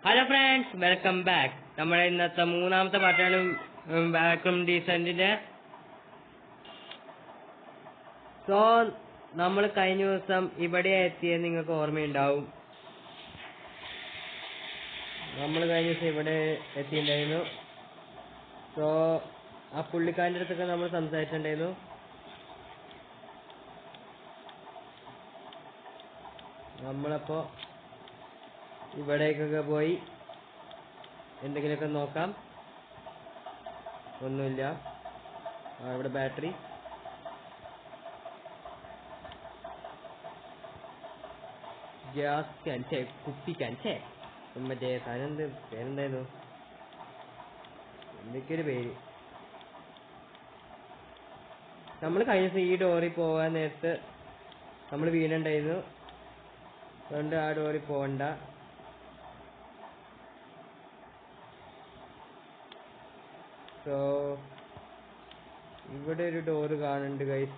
Hello friends, welcome back. നമ്മുടെ ഇന്നത്തെ മൂന്നാമത്തെ പാട്ടാണ് വാക്യൂം ഡീസന്റിന്റെ. സോ നമ്മൾ കഴിഞ്ഞ ദിവസം ഇവിടെ എത്തിയത് നിങ്ങൾക്ക് ഓർമ്മയുണ്ടാവും. നമ്മൾ കഴിഞ്ഞ ദിവസം ഇവിടെ എത്തിയിട്ടുണ്ടായിരുന്നു. സോ ആ പുള്ളിക്കാരൻ്റെ അടുത്തൊക്കെ നമ്മൾ സംസാരിച്ചിട്ടുണ്ടായിരുന്നു. നമ്മളപ്പോ ഇവിടേക്കൊക്കെ പോയി എന്തെങ്കിലുമൊക്കെ നോക്കാം. ഒന്നുമില്ല. ഇവിടെ ബാറ്ററി, ഗ്യാസ് ക്യാൻ, കുപ്പി ക്യാൻ, മറ്റേ സാധനം പേരെന്തായിരുന്നു, എന്തൊക്കെയൊരു പേര്. നമ്മൾ കഴിഞ്ഞ ദിവസം ഈ ഡോറിൽ പോകാൻ നേരത്ത് നമ്മൾ വീണുണ്ടായിരുന്നു. അതുകൊണ്ട് ആ ഡോറിൽ പോകണ്ട. സോ ഇവിടെ ഒരു ഡോറ് കാണുന്നുണ്ട് ഗൈസ്.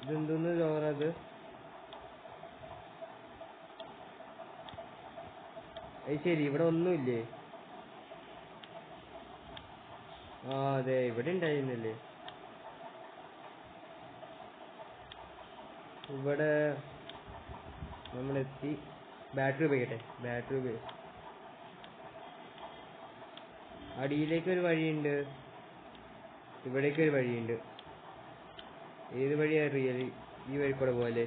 ഇതെന്തോന്ന് ഡോറത്? ശരി, ഇവിടെ ഒന്നുമില്ലേ? ആ അതെ, ഇവിടെ ഉണ്ടായിരുന്നില്ലേ. ഇവിടെ നമ്മളെത്തി. ബാറ്ററി ഉപയോഗിക്കട്ടെ. അടിയിലേക്കൊരു വഴിയുണ്ട്, ഇവിടേക്കൊരു വഴിയുണ്ട്. ഏത് വഴിയാ റിയലി? ഈ വഴി കൂടെ പോലെ.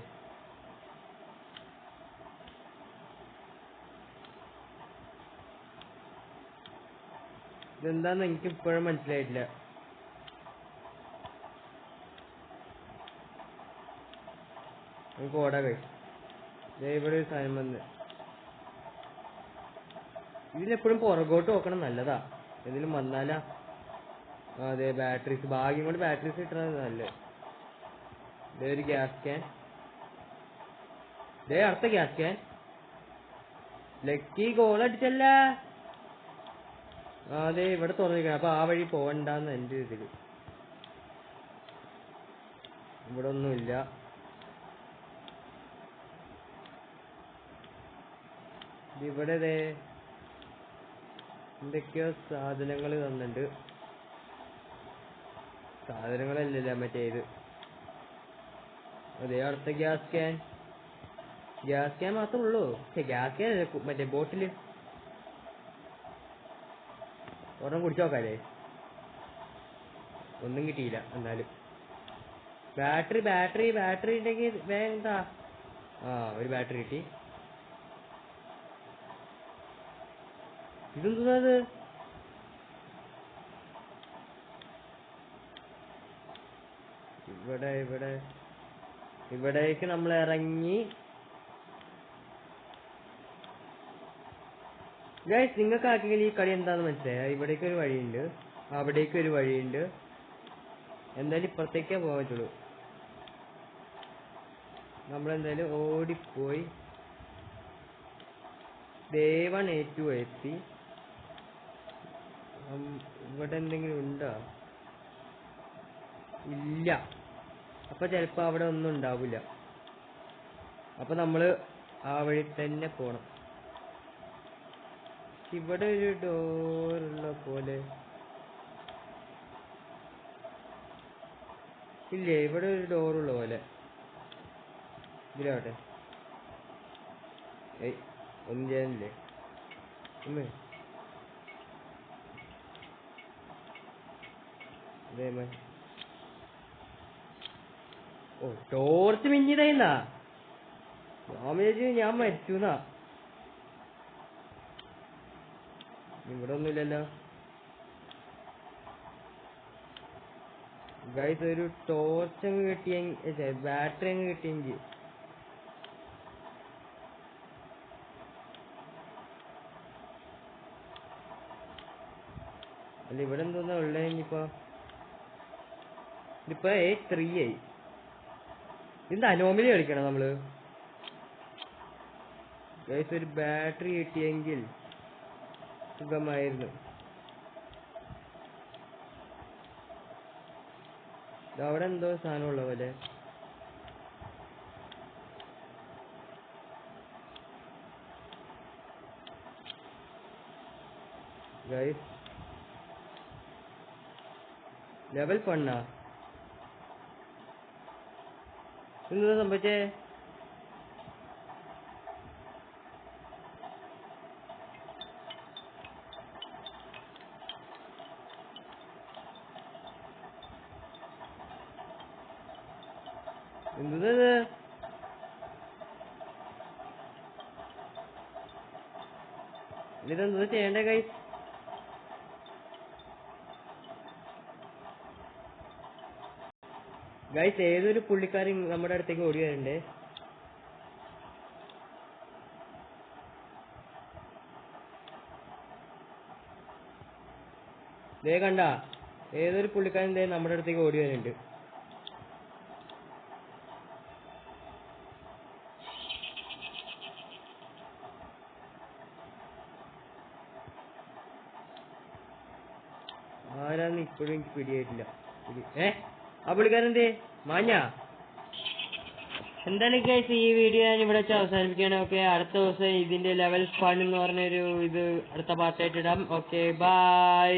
ഇതെന്താന്ന് എനിക്ക് ഇപ്പോഴും മനസ്സിലായിട്ടില്ല. നമുക്ക് ഓടാ കഴിയും. ഇവിടെ ഒരു സാധനം വന്ന്. ഇതിലെപ്പോഴും പുറകോട്ട് നോക്കണം, നല്ലതാ. എന്തെങ്കിലും വന്നാലാ. അതെ, ബാറ്ററീസ്, ഭാഗ്യം കൊണ്ട് ബാറ്ററീസ് കിട്ടണത് നല്ലത്. ഇതേ ഒരു ഗ്യാസ് ക്യാൻ, ഇതേ അടുത്ത ഗ്യാസ് ക്യാൻ. ലക്കി ഗോൾ അടിച്ചല്ല. അതെ, ഇവിടെ തുറന്നിരിക്കണം. അപ്പൊ ആ വഴി പോവണ്ടെന്ന് എൻ്റെ ഇതില്. ഇവിടെ ഒന്നുമില്ല. ഇവിടെ എന്തൊക്കെയോ സാധനങ്ങൾ തന്നിട്ടുണ്ട്. സാധനങ്ങളല്ലല്ല, മറ്റേ ഇത്. അതെ, അടുത്ത ഗ്യാസ് ക്യാൻ. ഗ്യാസ് ക്യാൻ മാത്രമേ ഉള്ളൂ. ഗ്യാസ് ക്യാൻ മറ്റേ ബോട്ടില്. ഒരെണ്ണം കുടിച്ചു നോക്കാല്ലേ? ഒന്നും കിട്ടിയില്ല. എന്നാലും ബാറ്ററി ഉണ്ടെങ്കിൽ വേണ്ട. ഒരു ബാറ്ററി കിട്ടി. ഇതെന്ത്? ഇവിടേക്ക് നമ്മൾ ഇറങ്ങി. ഗൈസ്, നിങ്ങൾക്ക് ആർക്കെങ്കിലും ഈ കളി എന്താന്ന് മനസ്സിലായോ? ഇവിടേക്ക് ഒരു വഴിയുണ്ട്, അവിടേക്ക് ഒരു വഴിയുണ്ട്. എന്തായാലും ഇപ്പുറത്തേക്കേ പോകാൻ പറ്റുള്ളൂ. നമ്മളെന്തായാലും ഓടിപ്പോയി A1 A2 എത്തി. ഇവിടെ എന്തെങ്കിലും ഉണ്ടോ? ഇല്ല. അപ്പൊ ചിലപ്പോ അവിടെ ഒന്നും ഉണ്ടാവില്ല. അപ്പൊ നമ്മള് ആ വഴി തന്നെ പോണം. ഇവിടെ ഒരു ഡോറുള്ള പോലെ ഇല്ലേ? ഇവിടെ ഒരു ഡോറുള്ള പോലെ. ഇതിലാവട്ടെ. ഒന്നും ചെയ്യാനില്ലേ? ഓ, ടോർച്ച് മിഞ്ഞിതായിന്നാ. ഞാൻ വിചാരിച്ചു ഞാൻ മരിച്ചുന്നാ. ഇവിടെ ഒന്നുമില്ലല്ലോ ഗൈസ്. ഒരു ടോർച്ച് അങ്ങ് കിട്ടിയെങ്കിൽ, ബാറ്ററി അങ്ങ് കിട്ടിയെങ്കിൽ. അല്ല, ഇവിടെ എന്തോന്നാ ഉള്ളേ? ഇതിപ്പോ A3 ആയി. ഇതിന്റെ അനോമലി കളിക്കണം നമ്മള് ഗൈസ്. ഒരു ബാറ്ററി കിട്ടിയെങ്കിൽ സുഖമായിരുന്നു. അവിടെ എന്തോ സാധനം ഉള്ള പോലെ. ഗൈസ് ലെവൽ ഫണ്ണാ. എന്താ സംഭവിച്ചേ? എന്തത്? ഇതെന്താ ചെയ്യണ്ടേ ഗൈസ്? ഗൈസ് ഏതൊരു പുള്ളിക്കാരൻ നമ്മുടെ അടുത്തേക്ക് ഓടി വരണ്ടേ? ദേ കണ്ട, ഏതൊരു പുള്ളിക്കാരൻ ദേ നമ്മുടെ അടുത്തേക്ക് ഓടി വരുന്നുണ്ട്. ആരാന്ന് ഇപ്പോഴും എനിക്ക് പിടിയായിട്ടില്ല. ആ പുള്ളിക്കാരൻ എന്തേ മാഞ്ഞാ? എന്താണ് ഗൈസ്, ഈ വീഡിയോ ഞാൻ ഇവിടെ വെച്ച് അവസാനിപ്പിക്കുകയാണ്. ഓക്കെ, അടുത്ത ദിവസം ഇതിന്റെ ലെവൽ ഫൺ എന്ന് പറഞ്ഞൊരു ഇത് അടുത്ത പാർട്ടായിട്ട് ഇടാം. Okay, by.